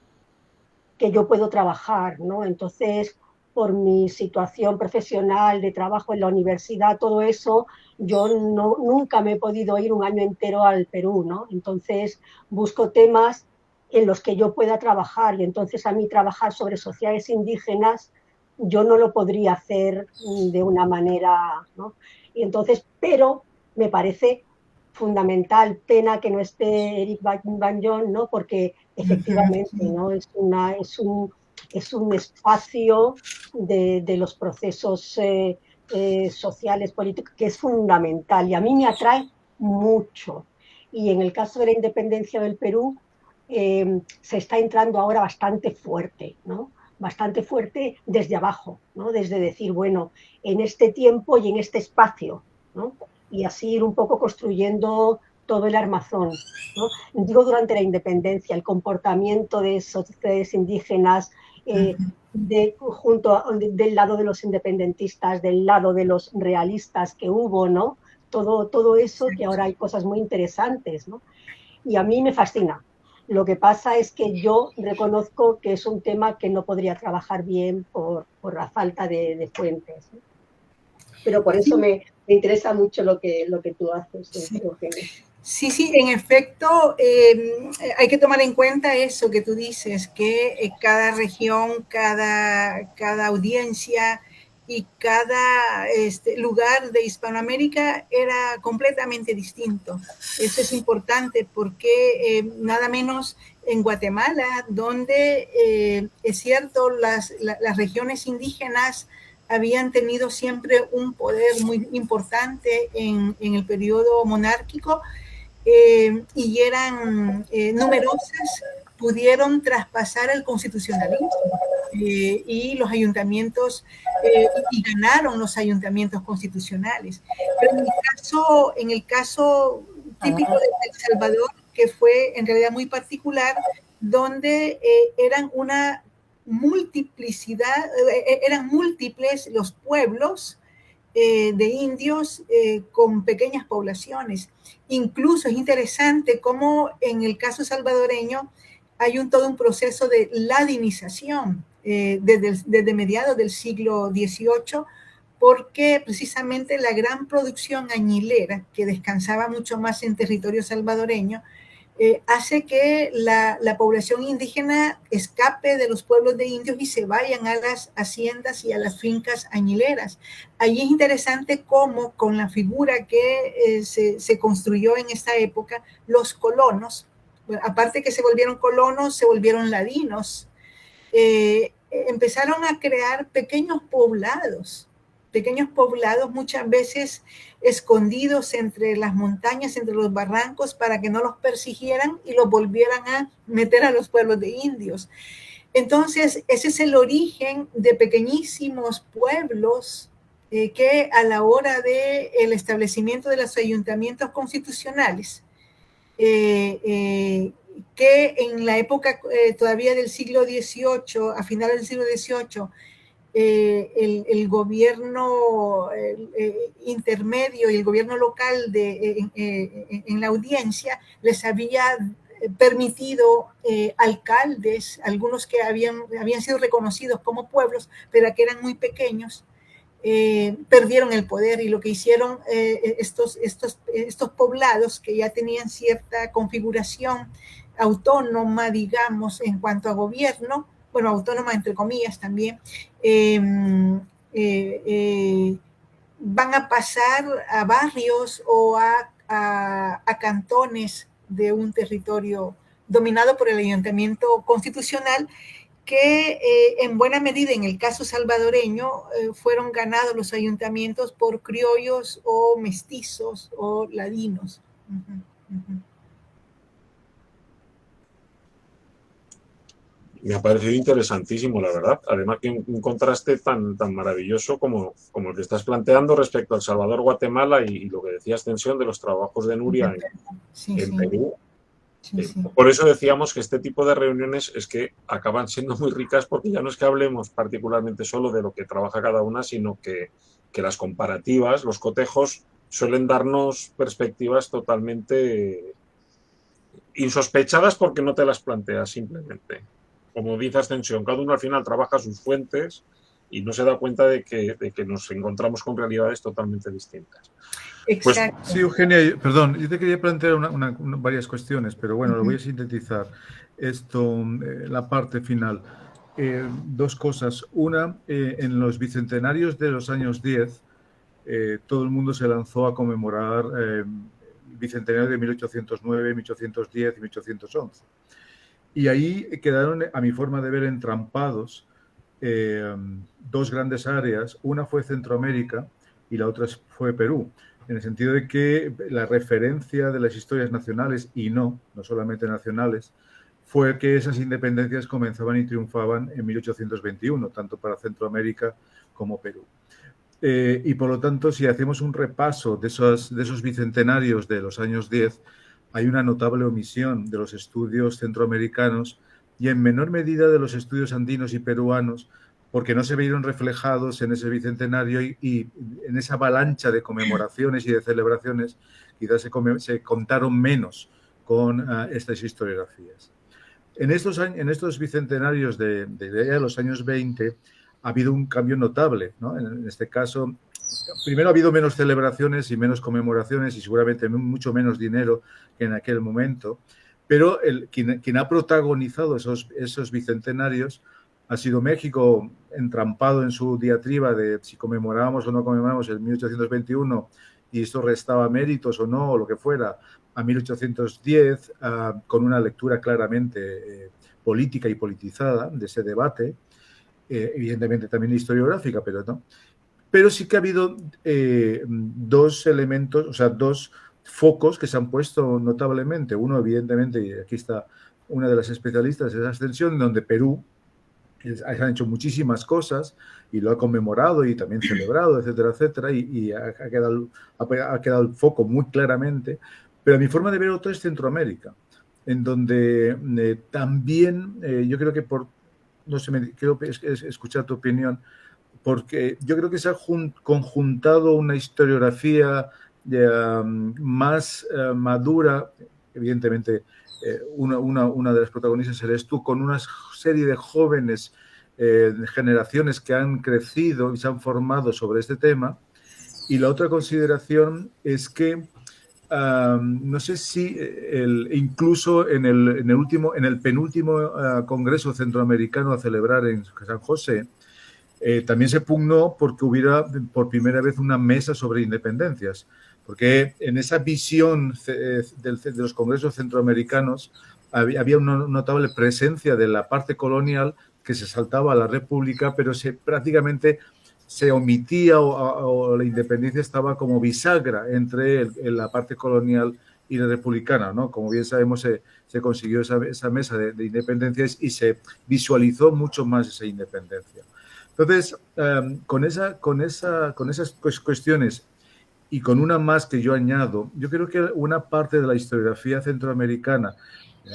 que yo puedo trabajar, ¿no? Entonces, por mi situación profesional de trabajo en la universidad, todo eso, yo nunca me he podido ir un año entero al Perú, ¿no? Entonces, busco temas en los que yo pueda trabajar, y entonces a mí trabajar sobre sociedades indígenas yo no lo podría hacer de una manera, ¿no? Y entonces, pero me parece fundamental, pena que no esté Eric Banjon, ¿no? Porque efectivamente, ¿no? Es un espacio de los procesos sociales, políticos, que es fundamental, y a mí me atrae mucho. Y en el caso de la independencia del Perú, se está entrando ahora bastante fuerte, ¿no? Bastante fuerte desde abajo, ¿no? Desde decir, bueno, en este tiempo y en este espacio, ¿no? Y así ir un poco construyendo todo el armazón, ¿no? Digo, durante la independencia, el comportamiento de sociedades indígenas, del lado de los independentistas, del lado de los realistas que hubo, ¿no? Todo eso, que ahora hay cosas muy interesantes, ¿no? Y a mí me fascina. Lo que pasa es que yo reconozco que es un tema que no podría trabajar bien por la falta de fuentes, ¿no? Pero por eso me interesa mucho lo que tú haces, Eugenia. Sí, en efecto, hay que tomar en cuenta eso que tú dices, que cada región, cada audiencia y cada lugar de Hispanoamérica era completamente distinto. Eso es importante porque nada menos en Guatemala, donde es cierto, las regiones indígenas habían tenido siempre un poder muy importante en el periodo monárquico, y eran numerosas, pudieron traspasar el constitucionalismo y los ayuntamientos, y ganaron los ayuntamientos constitucionales. Pero en el caso típico de El Salvador, que fue en realidad muy particular, donde eran una multiplicidad, eran múltiples los pueblos de indios con pequeñas poblaciones. Incluso es interesante cómo en el caso salvadoreño hay todo un proceso de ladinización desde mediados del siglo XVIII, porque precisamente la gran producción añilera, que descansaba mucho más en territorio salvadoreño, hace que la población indígena escape de los pueblos de indios y se vayan a las haciendas y a las fincas añileras. Allí es interesante cómo, con la figura que se construyó en esta época, los colonos, aparte que se volvieron colonos, se volvieron ladinos, empezaron a crear pequeños poblados pequeños poblados, muchas veces escondidos entre las montañas, entre los barrancos, para que no los persiguieran y los volvieran a meter a los pueblos de indios. Entonces, ese es el origen de pequeñísimos pueblos que a la hora del establecimiento de los ayuntamientos constitucionales, que en la época todavía del siglo XVIII, a finales del siglo XVIII, el gobierno intermedio y el gobierno local en la audiencia les había permitido alcaldes, algunos que habían sido reconocidos como pueblos, pero que eran muy pequeños, perdieron el poder, y lo que hicieron estos poblados que ya tenían cierta configuración autónoma, digamos, en cuanto a gobierno, bueno, autónoma entre comillas también, van a pasar a barrios o a cantones de un territorio dominado por el ayuntamiento constitucional, que en buena medida, en el caso salvadoreño, fueron ganados los ayuntamientos por criollos o mestizos o ladinos. Me ha parecido interesantísimo, la verdad. Además, que un contraste tan maravilloso como el que estás planteando respecto a El Salvador, Guatemala y lo que decía Extensión de los trabajos de Nuria en Perú. Sí. Por eso decíamos que este tipo de reuniones es que acaban siendo muy ricas, porque ya no es que hablemos particularmente solo de lo que trabaja cada una, sino que las comparativas, los cotejos, suelen darnos perspectivas totalmente insospechadas porque no te las planteas simplemente. Como dice Ascensión, cada uno al final trabaja sus fuentes y no se da cuenta de que nos encontramos con realidades totalmente distintas. Exacto. Pues, sí, Eugenia, perdón, yo te quería plantear varias cuestiones, pero bueno, lo voy a sintetizar. La parte final. Dos cosas. Una, en los bicentenarios de los años 10, todo el mundo se lanzó a conmemorar el bicentenario de 1809, 1810 y 1811. Y ahí quedaron, a mi forma de ver, entrampados dos grandes áreas. Una fue Centroamérica y la otra fue Perú, en el sentido de que la referencia de las historias nacionales, y no solamente nacionales, fue que esas independencias comenzaban y triunfaban en 1821, tanto para Centroamérica como Perú. Y por lo tanto, si hacemos un repaso de esos bicentenarios de los años 10, hay una notable omisión de los estudios centroamericanos y en menor medida de los estudios andinos y peruanos, porque no se vieron reflejados en ese bicentenario y en esa avalancha de conmemoraciones y de celebraciones quizás se contaron menos con estas historiografías. En estos bicentenarios de los años 20 ha habido un cambio notable, ¿no? En este caso, primero ha habido menos celebraciones y menos conmemoraciones y seguramente mucho menos dinero que en aquel momento, pero quien ha protagonizado esos bicentenarios ha sido México, entrampado en su diatriba de si conmemorábamos o no conmemorábamos el 1821 y esto restaba méritos o no, o lo que fuera, a 1810, con una lectura claramente política y politizada de ese debate, evidentemente también historiográfica, pero no. Pero sí que ha habido dos elementos, o sea, dos focos que se han puesto notablemente. Uno, evidentemente, y aquí está una de las especialistas, es Ascensión, donde Perú han hecho muchísimas cosas y lo ha conmemorado y también celebrado, etcétera, etcétera, y ha quedado el foco muy claramente. Pero a mi forma de ver otro es Centroamérica, en donde también yo creo que no sé, quiero escuchar tu opinión, porque yo creo que se ha conjuntado una historiografía más madura, evidentemente una de las protagonistas eres tú, con una serie de jóvenes generaciones que han crecido y se han formado sobre este tema. Y la otra consideración es que no sé si incluso en el penúltimo Congreso Centroamericano a celebrar en San José, también se pugnó porque hubiera por primera vez una mesa sobre independencias, porque en esa visión de los congresos centroamericanos había una notable presencia de la parte colonial que se saltaba a la república, pero prácticamente se omitía o la independencia estaba como bisagra entre la parte colonial y la republicana, ¿no? Como bien sabemos, se consiguió esa mesa de independencias y se visualizó mucho más esa independencia. Entonces, con esas cuestiones y con una más que yo añado, yo creo que una parte de la historiografía centroamericana,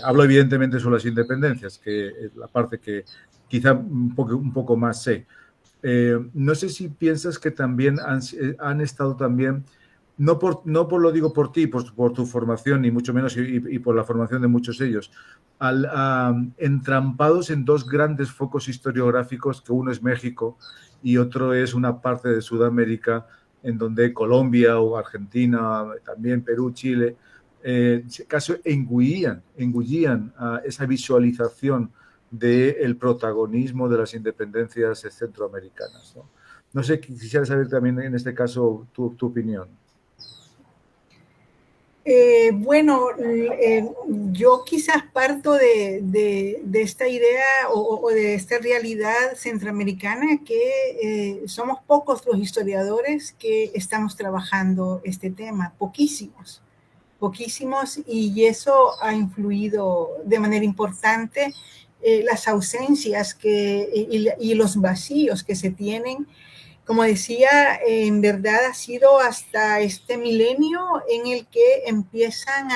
hablo evidentemente sobre las independencias, que es la parte que quizá un poco más sé. No sé si piensas que también han estado también, no lo digo por ti, por tu formación, ni mucho menos, y por la formación de muchos de ellos, entrampados en dos grandes focos historiográficos, que uno es México y otro es una parte de Sudamérica, en donde Colombia o Argentina, también Perú, Chile, casi engullían esa visualización del protagonismo de las independencias centroamericanas, ¿no? No sé, quisiera saber también en este caso tu opinión. Bueno, yo quizás parto de esta idea o de esta realidad centroamericana que somos pocos los historiadores que estamos trabajando este tema, poquísimos, y eso ha influido de manera importante las ausencias y los vacíos que se tienen. Como decía, en verdad ha sido hasta este milenio en el que empiezan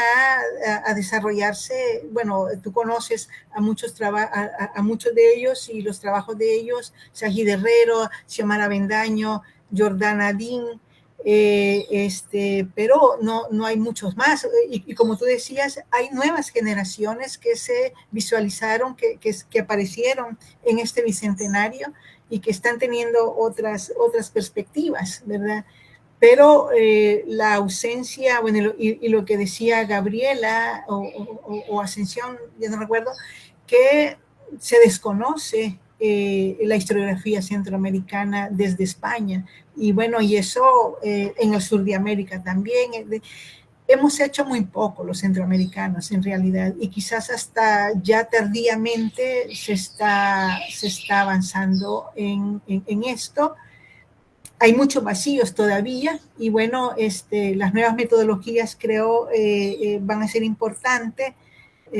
a desarrollarse, bueno, tú conoces a muchos de ellos y los trabajos de ellos, Sajid Herrero, Xiomara Bendaño, Jordana Dean, pero no hay muchos más. Y como tú decías, hay nuevas generaciones que se visualizaron, que aparecieron en este bicentenario y que están teniendo otras perspectivas, ¿verdad? Pero la ausencia, bueno, y lo que decía Gabriela o Ascensión, ya no recuerdo, que se desconoce la historiografía centroamericana desde España. Y bueno, y eso en el sur de América también. Hemos hecho muy poco los centroamericanos en realidad y quizás hasta ya tardíamente se está avanzando en esto. Hay muchos vacíos todavía y bueno, las nuevas metodologías creo van a ser importantes.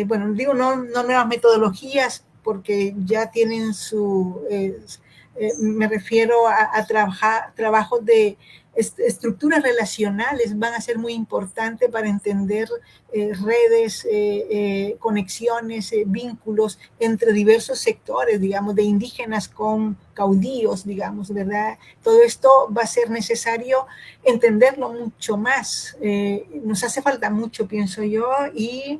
Bueno, digo no nuevas metodologías porque ya tienen me refiero a trabajos de estructuras relacionales van a ser muy importantes para entender redes, conexiones, vínculos entre diversos sectores, digamos, de indígenas con caudillos, digamos, ¿verdad? Todo esto va a ser necesario entenderlo mucho más. Nos hace falta mucho, pienso yo, y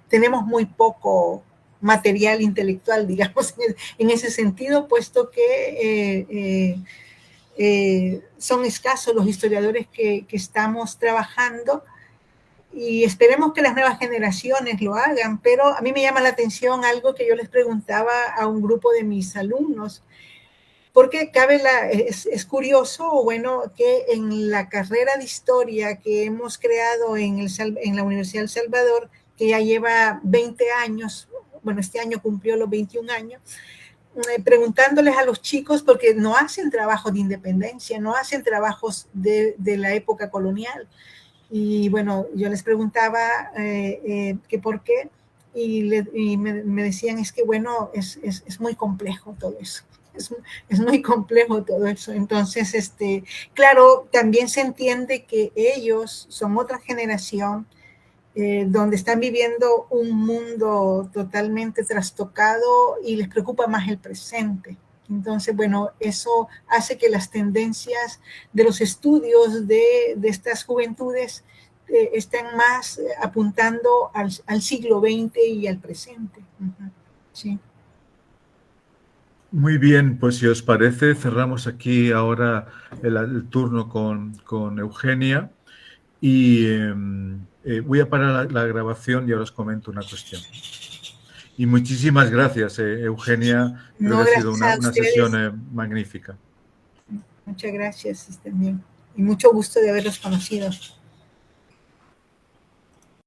tenemos muy poco material intelectual, digamos, en ese sentido, puesto que son escasos los historiadores que estamos trabajando y esperemos que las nuevas generaciones lo hagan, pero a mí me llama la atención algo que yo les preguntaba a un grupo de mis alumnos, porque es curioso, bueno, que en la carrera de historia que hemos creado en la Universidad del Salvador, que ya lleva 20 años, bueno, este año cumplió los 21 años, preguntándoles a los chicos, porque no hacen trabajos de independencia, no hacen trabajos de la época colonial. Y bueno, yo les preguntaba que por qué, y me decían, es que bueno, es muy complejo todo eso. Es muy complejo todo eso. Entonces, claro, también se entiende que ellos son otra generación donde están viviendo un mundo totalmente trastocado y les preocupa más el presente. Entonces, bueno, eso hace que las tendencias de los estudios de estas juventudes estén más apuntando al siglo XX y al presente. Sí. Muy bien, pues si os parece, cerramos aquí ahora el turno con Eugenia y voy a parar la grabación y ahora os comento una cuestión. Y muchísimas gracias, Eugenia. Creo que ha sido una sesión magnífica. Muchas gracias también. Y mucho gusto de haberlos conocido.